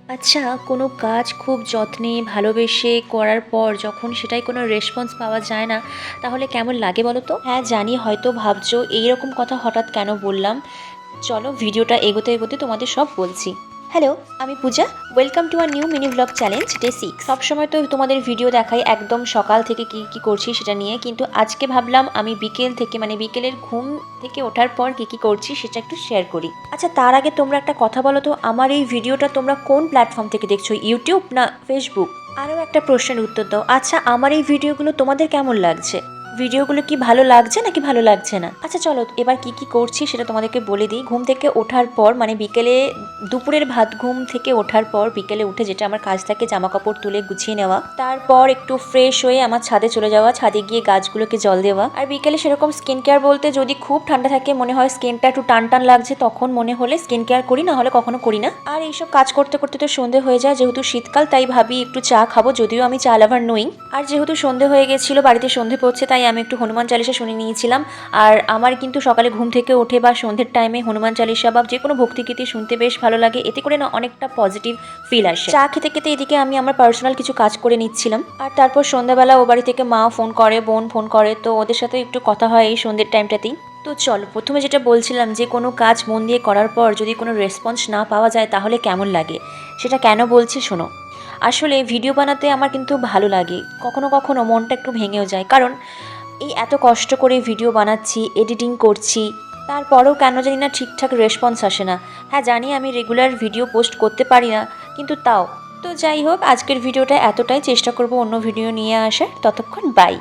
আচ্ছা, কোনো কাজ খুব যত্নে ভালোবেসে করার পর যখন সেটায় কোনো রেসপন্স পাওয়া যায় না, তাহলে কেমন লাগে বলো তো? হ্যাঁ, জানি হয়তো ভাবছো এইরকম কথা হঠাৎ কেন বললাম। চলো ভিডিওটা এগোতে এগোতে তোমাদের সব বলছি। হ্যালো, আমি Puja. Welcome to our new mini blog challenge day 6। সবসময় তো তোমাদের ভিডিও দেখাই একদম সকাল থেকে কি করছি সেটা নিয়ে, কিন্তু আজকে ভাবলাম আমি বিকেল থেকে মানে বিকেলের ঘুম থেকে ওঠার পর কি করছি সেটা একটু শেয়ার করি। আচ্ছা, তার আগে তোমরা একটা কথা বলো তো, আমার এই ভিডিওটা তোমরা কোন প্ল্যাটফর্ম থেকে দেখছো, ইউটিউব না ফেসবুক? আরও একটা প্রশ্নের উত্তর দাও, আচ্ছা আমার এই ভিডিওগুলো তোমাদের কেমন লাগছে? ভিডিওগুলো কি ভালো লাগছে নাকি ভালো লাগছে না? আচ্ছা চলো এবার কি করছি সেটা তোমাদেরকে বলে দিই। ঘুম থেকে ওঠার পর মানে বিকেলে, দুপুরের ভাত ঘুম থেকে ওঠার পর বিকেলে উঠে যেটা আমার কাজ থাকে, জামা কাপড় তুলে গুছিয়ে নেওয়া, তারপর একটু ফ্রেশ হয়ে আমার ছাদে চলে যাওয়া, ছাদে গিয়ে গাছগুলোকে জল দেওয়া। আর বিকেলে সেরকম স্কিন কেয়ার বলতে, যদি খুব ঠান্ডা থাকে, মনে হয় স্কিনটা একটু টান টান লাগছে, তখন মনে হলে স্কিন কেয়ার করি, না হলে কখনো করি না। আর এইসব কাজ করতে করতে তো সন্ধে হয়ে যায়, যেহেতু শীতকাল তাই ভাবি একটু চা খাবো, যদিও আমি চা লাভার নই। আর যেহেতু সন্ধে হয়ে গেছিল, বাড়িতে সন্ধে পড়ছে, তাই আমি একটু হনুমান চালিসা শুনে নিয়েছিলাম। আর আমার কিন্তু সকালে ঘুম থেকে উঠে বা সন্ধ্যের টাইমে হনুমান চালিসা বা যে কোনো ভক্তিগীতি শুনতে বেশ ভালো লাগে, এতে করে না অনেকটা পজিটিভ ফিল আসে। চা খেতে খেতে এদিকে আমি আমার পার্সোনাল কিছু কাজ করে নিচ্ছিলাম। আর তারপর সন্ধ্যাবেলা ও বাড়ি থেকে মা ফোন করে, বোন ফোন করে, তো ওদের সাথে একটু কথা হয় এই সন্ধ্যের টাইমটাতেই। তো চলো প্রথমে যেটা বলছিলাম, যে কোনো কাজ মন দিয়ে করার পর যদি কোনো রেসপন্স না পাওয়া যায় তাহলে কেমন লাগে, সেটা কেন বলছি শোনো। আসলে ভিডিও বানাতে আমার কিন্তু ভালো লাগে, কখনো কখনো মনটা একটু ভেঙেও যায়, কারণ এই এত কষ্ট করে ভিডিও বানাচ্ছি, এডিটিং করছি, তারপরেও কেন জানি না ঠিকঠাক রেসপন্স আসে না। হ্যাঁ জানি আমি রেগুলার ভিডিও পোস্ট করতে পারি না, কিন্তু তাও। তো যাই হোক, আজকের ভিডিওটা এতটাই, চেষ্টা করব অন্য ভিডিও নিয়ে আসার। ততক্ষণ বাই।